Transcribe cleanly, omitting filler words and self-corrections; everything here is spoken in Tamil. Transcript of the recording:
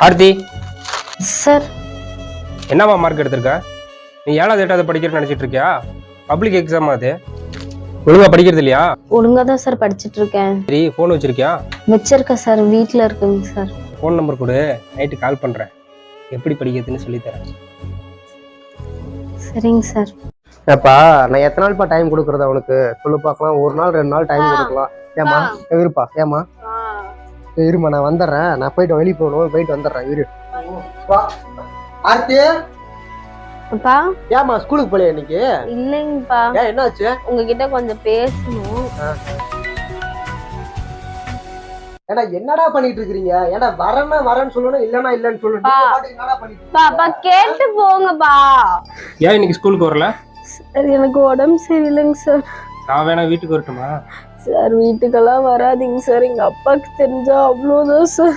ஆர்த்தி, சார் என்னம்மா மார்க் எடுத்திருக்க? நீ 7வது 8வது படிக்கிறன்னு நினைச்சிட்டு இருக்கியா? பப்ளிக் எக்ஸாம் அது. ஒழுங்கா படிக்கிறது இல்லையா? ஒழுங்கா தான் சார் படிச்சுட்டு இருக்கேன். சரி, ஃபோன் வச்சிருக்கியா? வச்சிருக்கேன் சார், வீட்டில் இருக்குங்க சார். ஃபோன் நம்பர் கொடு, நைட்டு கால் பண்றேன். எப்படி படிக்கிறதுன்னு சொல்லித்தரேன். சரிங்க சார். ஏப்பா நான் எத்தனை நாள்ப்பா டைம் கொடுக்குறது அவனுக்கு சொல்லு பார்க்கலாம். ஒரு நாள் 2 நாள் டைம் கொடுக்கலாம். ஏமா இருப்பா, ஏமா இருமா, நான் வந்துடுறேன். நான் போயிட்டு வெளியே போகணும், போயிட்டு வந்துடுறேன். இரு ஆர்த்தி. அப்பா ஏமா ஸ்கூலுக்கு போலையா இன்னைக்கு? இல்லைங்கப்பா, ஏன் என்னாச்சு? உங்ககிட்ட கொஞ்சம் பேசணும். ஏடா என்னடா பண்ணிட்டு இருக்கீங்க? ஏடா வரேன்னு சொல்லணும், இல்லன்னா இல்லன்னு சொல்லணும். என்னடா பண்ணிட்டு அப்பா கேட்டு போங்கப்பா. ஏன் இன்னைக்கு ஸ்கூலுக்கு வரல? சார் எனக்கு உடம்பு சரியில்லைங்க சார். நான் வேணா வீட்டுக்கு வரட்டுமா? சார் வீட்டுக்கெல்லாம் வராதிங்க சார், எங்க அப்பாவுக்கு தெரிஞ்சா அவ்வளோதான் சார்.